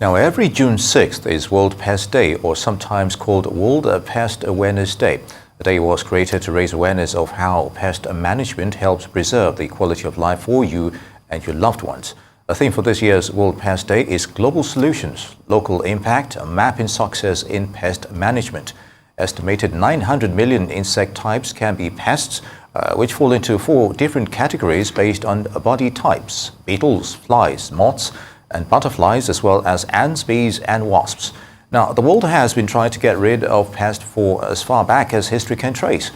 Now, every June 6th is World Pest Day, or sometimes called World Pest Awareness Day. The day was created to raise awareness of how pest management helps preserve the quality of life for you and your loved ones. The theme for this year's World Pest Day is Global Solutions, Local Impact, Mapping Success in Pest Management. Estimated 900 million insect types can be pests, which fall into 4 different categories based on body types: beetles, flies, moths, and butterflies, as well as ants, bees, and wasps. Now, the world has been trying to get rid of pests for as far back as history can trace.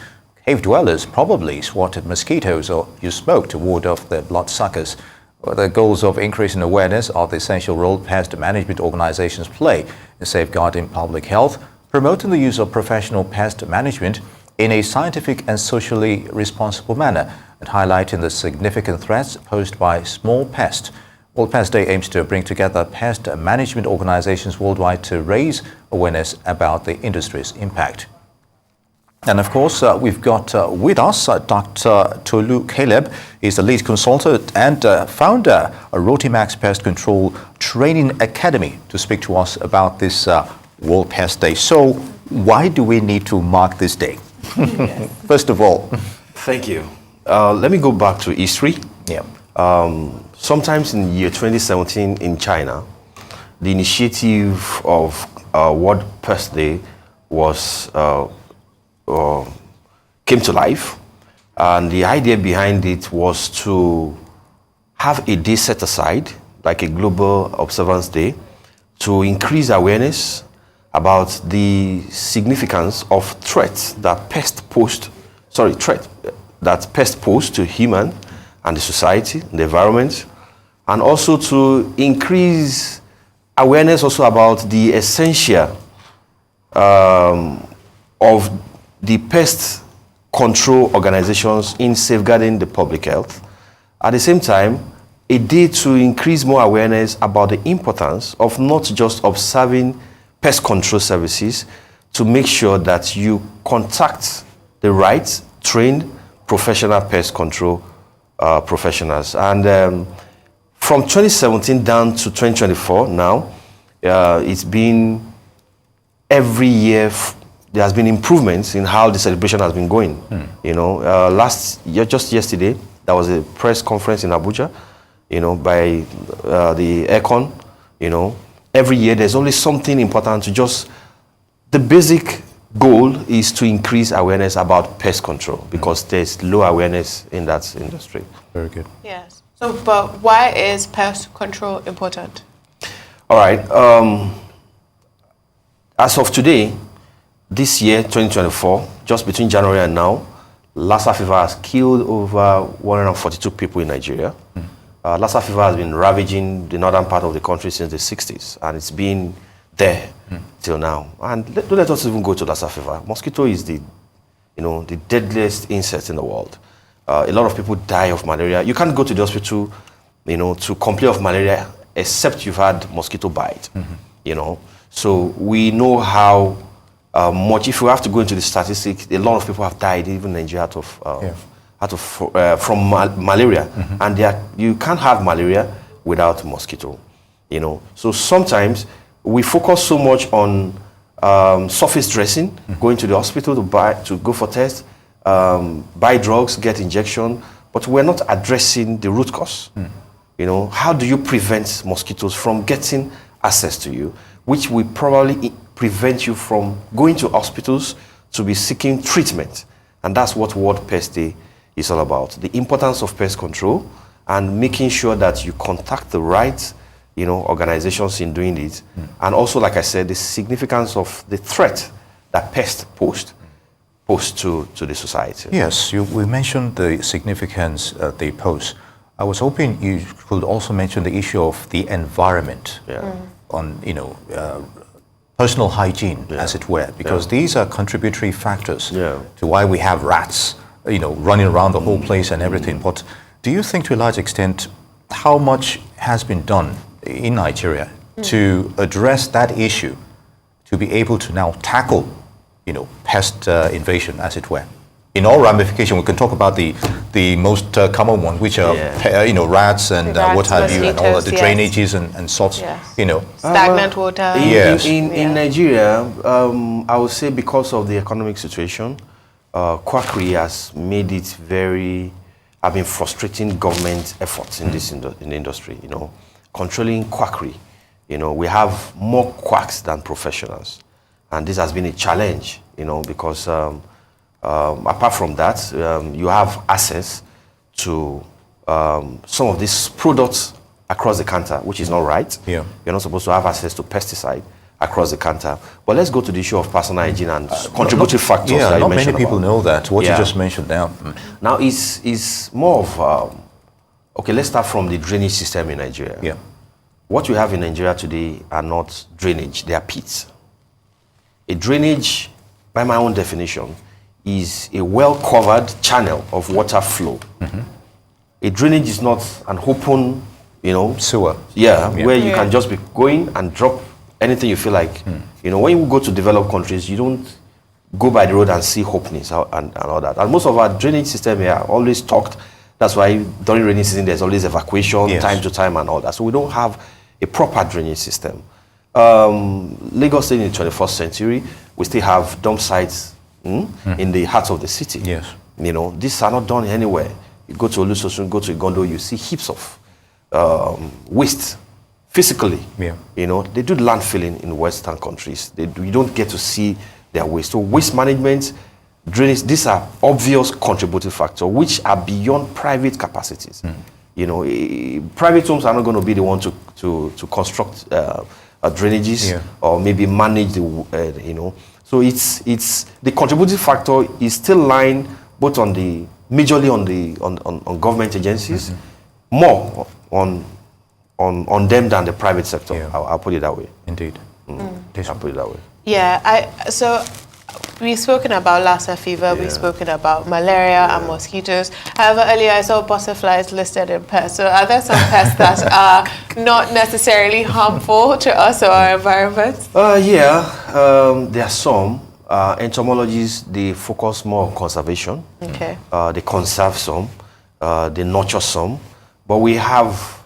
Cave dwellers probably swatted mosquitoes or used smoke to ward off the bloodsuckers. The goals of increasing awareness of the essential role pest management organizations play in safeguarding public health, promoting the use of professional pest management in a scientific and socially responsible manner, and highlighting the significant threats posed by small pests. World Pest Day aims to bring together pest management organizations worldwide to raise awareness about the industry's impact. And of course, we've got with us Dr. Tolu Caleb. He's the lead consultant and founder of Rotimax Pest Control Training Academy, to speak to us about this World Pest Day. So why do we need to mark this day? First of all. Thank you. Let me go back to history. Yeah. Sometimes in the year 2017 in China, the initiative of World Pest Day was came to life, and the idea behind it was to have a day set aside, like a global observance day, to increase awareness about the significance of threats that pests pose to human and the society, the environment, and also to increase awareness also about the essential of the pest control organizations in safeguarding the public health. At the same time, a day to increase more awareness about the importance of not just observing pest control services, to make sure that you contact the right trained professional pest control professionals. And from 2017 down to 2024 now, it's been every year there has been improvements in how the celebration has been going. You know, last year, just yesterday, there was a press conference in Abuja, you know, by the Econ. You know, every year there's always something important to just, the basic goal is to increase awareness about pest control, because there's low awareness in that industry. Very good. Yes. So, but why is pest control important? All right. As of today, this year, 2024, just between January and now, Lassa fever has killed over 142 people in Nigeria. Lassa fever has been ravaging the northern part of the country since the 60s, and it's been there till now. And don't let us even go to Lassa fever. Mosquito is the deadliest insect in the world. A lot of people die of malaria. You can't go to the hospital, you know, to complain of malaria except you've had mosquito bite. You know, so we know how much. If we have to go into the statistics, a lot of people have died, even in Nigeria, from malaria. And you can't have malaria without mosquito. You know, so sometimes we focus so much on surface dressing, going to the hospital to go for tests, buy drugs, get injection, but we're not addressing the root cause. You know, how do you prevent mosquitoes from getting access to you, which will probably prevent you from going to hospitals to be seeking treatment? And that's what World Pest Day is all about. The importance of pest control and making sure that you contact the right, you know, organizations in doing it. And also, like I said, the significance of the threat that pests pose to the society. Yes, we mentioned the significance they pose. I was hoping you could also mention the issue of the environment on, you know, personal hygiene, as it were, because these are contributory factors to why we have rats, you know, running around the whole place and everything. But do you think, to a large extent, how much has been done in Nigeria to address that issue, to be able to now tackle, you know, pest invasion, as it were? In all ramification, we can talk about the the most common one, which are rats and Rats, what have you, and all mosquitoes, the yes. drainages and sorts. Yes. You know. Stagnant water. Yes. In Nigeria, I would say because of the economic situation, quackery has made it have been frustrating government efforts in this in the industry. You know, controlling quackery. You know, we have more quacks than professionals, and this has been a challenge. You know, because apart from that, you have access to some of these products across the counter, which is not right. Yeah. You're not supposed to have access to pesticide across the counter. But let's go to the issue of personal hygiene and contributory factors. Yeah, that you not many mentioned people about. know that. What you Yeah. just mentioned now. Now, it's more of, okay, let's start from the drainage system in Nigeria. Yeah. What we have in Nigeria today are not drainage, they are pits. A drainage, by my own definition, is a well-covered channel of water flow. A drainage is not an open, Sewer. where you can just be going and drop anything you feel like. You know, when you go to developed countries, you don't go by the road and see openings and all that. And most of our drainage system here are always stocked. That's why during rainy season, there's always evacuation time to time and all that. So we don't have a proper drainage system. Lagos State in the 21st century, we still have dump sites in the heart of the city. Yes. You know, these are not done anywhere. You go to Olusosun, go to Igondo, you see heaps of waste physically. Yeah. You know, they do landfilling in Western countries. You don't get to see their waste. So waste management, drainage, these are obvious contributing factors which are beyond private capacities. You know, private homes are not going to be the one to construct drainages or maybe manage the, So it's the contributing factor is still lying both on the majorly on government agencies, more on them than the private sector. Yeah. I'll put it that way. Indeed. I'll put it that way. Yeah, so we've spoken about Lassa fever, we've spoken about malaria and mosquitoes. However, earlier I saw butterflies listed in pests. So are there some pests that are not necessarily harmful to us or our environment? There are some. Entomologists, they focus more on conservation. Okay. They conserve some, they nurture some, but we have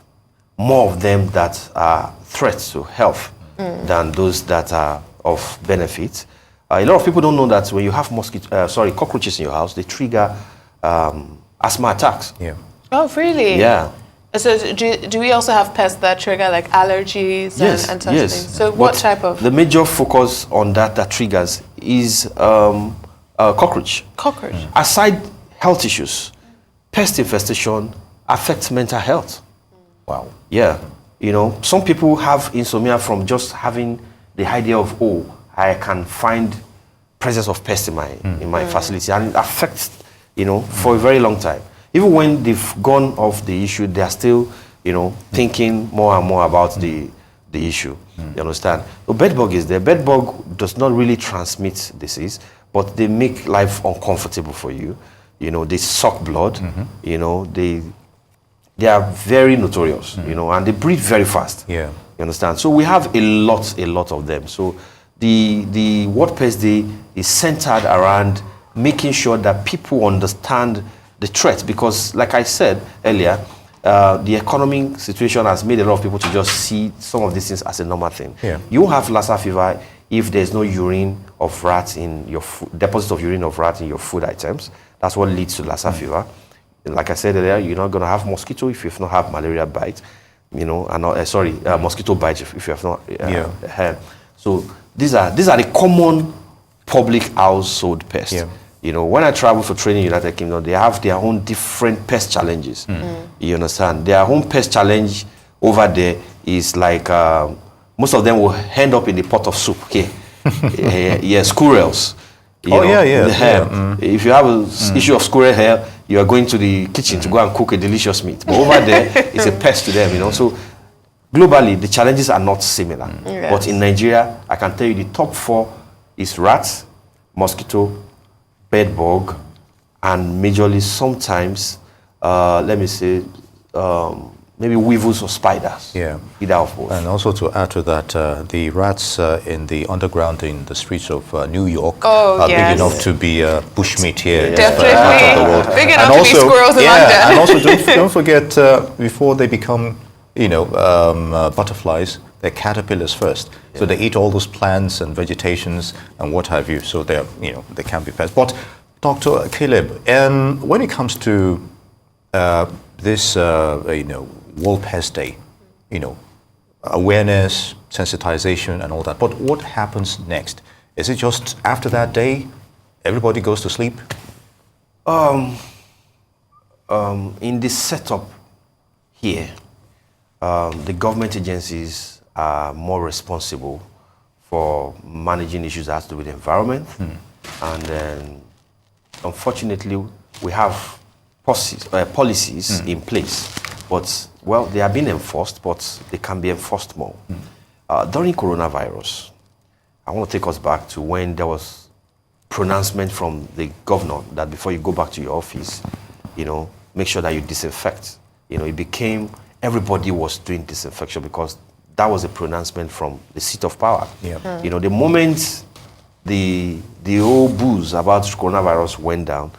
more of them that are threats to health than those that are of benefit. A lot of people don't know that when you have cockroaches in your house, they trigger asthma attacks. Yeah. Oh, really? Yeah. So do we also have pests that trigger like allergies and such things? So what type of? The major focus on that triggers is cockroach. Cockroach. Aside health issues, pest infestation affects mental health. Wow. Yeah. You know, some people have insomnia from just having the idea of, I can find presence of pests in my facility, and it affects, for a very long time. Even when they've gone off the issue, they are still, thinking more and more about the issue. You understand? So bedbug is there. Bedbug does not really transmit disease, but they make life uncomfortable for you. You know, they suck blood. You know, they are very notorious. And they breed very fast. Yeah. You understand? So we have a lot of them. So the World Pest Day is centered around making sure that people understand the threat, because like I said earlier, the economic situation has made a lot of people to just see some of these things as a normal thing. Yeah. You have Lassa fever if there's no urine of rat in your deposit of urine of rat in your food items. That's what leads to Lassa fever. Like I said earlier, you're not going to have mosquito if you have not have malaria bite, mosquito bite if you have not had. So these are the common public household pests. Yeah. When I travel for training in United Kingdom, they have their own different pest challenges. You understand? Their own pest challenge over there is like most of them will end up in the pot of soup. Okay, squirrels. If you have an issue of squirrel hair, you are going to the kitchen to go and cook a delicious meat. But over there, it's a pest to them. So globally, the challenges are not similar. Yes. But in Nigeria, I can tell you the top 4 is rats, mosquito, bedbug, and majorly sometimes, maybe weevils or spiders. Yeah. Either of both. And also to add to that, the rats in the underground in the streets of New York Oh, are yes. big enough to be bushmeat here. Definitely. Part of the world. Big enough And to be squirrels in London. and also don't forget, before they become, butterflies, they're caterpillars first. So they eat all those plants and vegetations and what have you. So they're, they can be pests. But Dr. Caleb, when it comes to this, World Pest Day, awareness, sensitization, and all that. But what happens next? Is it just after that day, everybody goes to sleep? In this setup here, the government agencies are more responsible for managing issues that have to do with the environment. And then, unfortunately, we have policies in place. But, well, they are being enforced, but they can be enforced more. During coronavirus, I want to take us back to when there was pronouncement from the governor that before you go back to your office, make sure that you disinfect. It became, everybody was doing disinfection because that was a pronouncement from the seat of power. Yeah. The moment the whole buzz about coronavirus went down,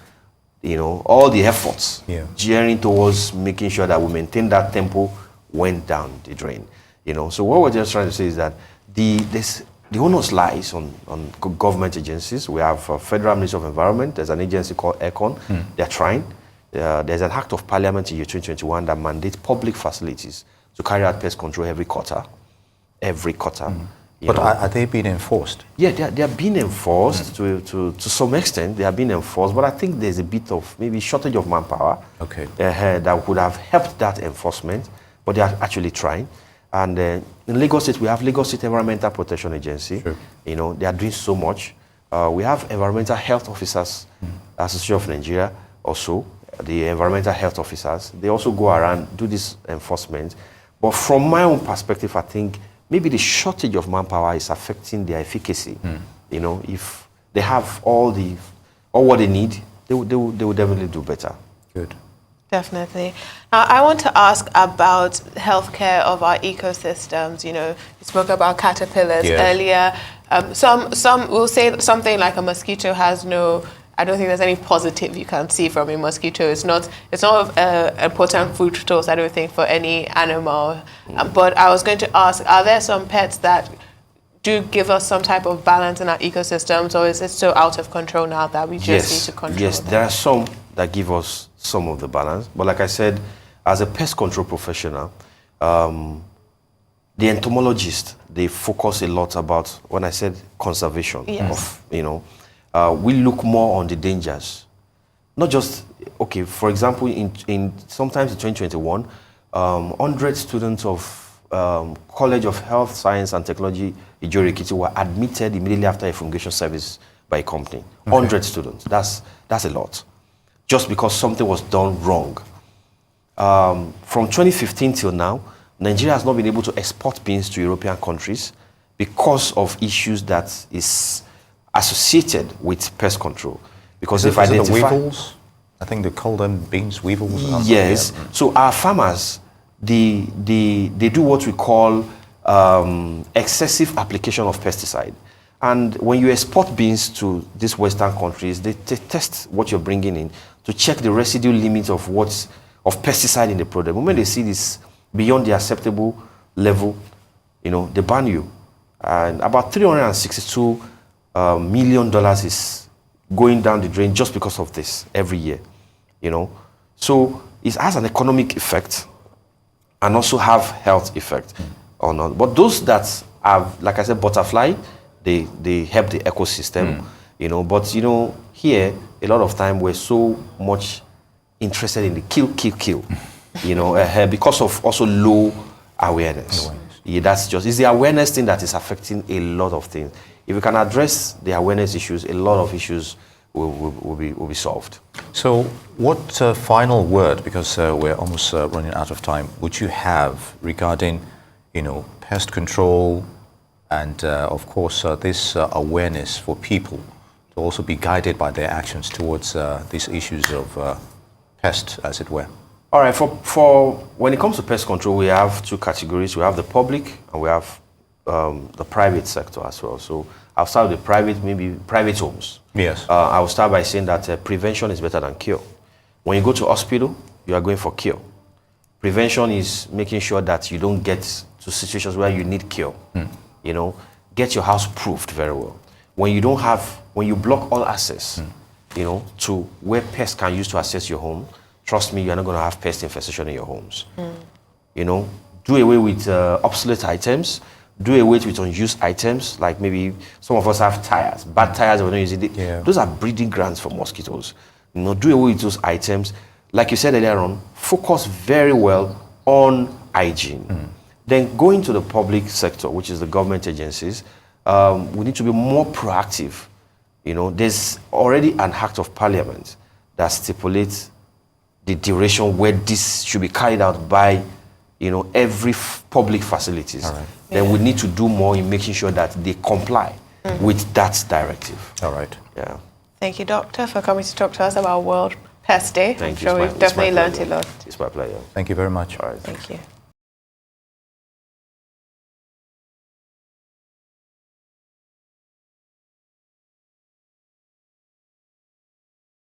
all the efforts gearing towards making sure that we maintain that tempo went down the drain. So what we're just trying to say is that the onus lies on government agencies. We have Federal Ministry of Environment. There's an agency called ECON. They're trying. There's an Act of Parliament in year 2021 that mandates public facilities to carry out pest control every quarter. But are they being enforced? Yeah, they are being enforced to some extent. They are being enforced, but I think there's a bit of maybe shortage of manpower that would have helped that enforcement, but they are actually trying. And in Lagos State, we have Lagos State Environmental Protection Agency. Sure. They are doing so much. We have Environmental Health Officers Association of Nigeria also, the environmental health officers. They also go around, do this enforcement. But from my own perspective, I think maybe the shortage of manpower is affecting their efficacy. If they have all what they need, they will definitely do better. Good. Definitely. Now, I want to ask about healthcare of our ecosystems. You spoke about caterpillars earlier. Some will say something like a mosquito has no. I don't think there's any positive you can see from a mosquito. It's not an important food source, I don't think, for any animal. But I was going to ask, are there some pets that do give us some type of balance in our ecosystems, or is it so out of control now that we just need to control them? There are some that give us some of the balance. But like I said, as a pest control professional, the entomologists, they focus a lot about, when I said conservation, we look more on the dangers. Not just, for example, sometimes in 2021, 100 students of College of Health, Science and Technology, Ijo-Ekiti, were admitted immediately after a fumigation service by a company. 100 students, that's a lot. Just because something was done wrong. From 2015 till now, Nigeria has not been able to export beans to European countries because of issues that is associated with pest control. Because if the weevils? I think they call them beans weevils. Yes. So our farmers, they do what we call excessive application of pesticide. And when you export beans to these Western countries, they test what you're bringing in to check the residue limits of pesticide in the product. The moment they see this beyond the acceptable level, they ban you. And about $362 million is going down the drain just because of this every year. So it has an economic effect and also have health effect on us. But those that have, like I said, butterfly, they help the ecosystem, But here a lot of time we're so much interested in the kill, because of also low awareness. It's the awareness thing that is affecting a lot of things. If we can address the awareness issues, a lot of issues will be solved. So, what final word, because we're almost running out of time, would you have regarding, pest control and, of course, this awareness for people to also be guided by their actions towards these issues of pest, as it were? All right, for when it comes to pest control, we have two categories. We have the public and we have the private sector as well. So I'll start with the private, maybe private homes. Yes. I will start by saying that prevention is better than cure. When you go to hospital, you are going for cure. Prevention is making sure that you don't get to situations where you need cure. You know, get your house proofed very well. When you block all access, you know, to where pests can use to access your home, trust me, you're not going to have pest infestation in your homes. You know, do away with obsolete items. Do away with unused items, like maybe some of us have tires, bad tires, we're not using it. Yeah. Those are breeding grounds for mosquitoes. You know, do away with those items. Like you said earlier on, focus very well on hygiene. Then going to the public sector, which is the government agencies, we need to be more proactive. You know, there's already an act of parliament that stipulates the duration where this should be carried out by, you know, every public facilities. All right. Then we need to do more in making sure that they comply with that directive. All right. Yeah. Thank you, Doctor, for coming to talk to us about World Pest Day. Thank I'm you. sure we've definitely learned a lot. It's my pleasure. Thank you very much. All right. Thank you.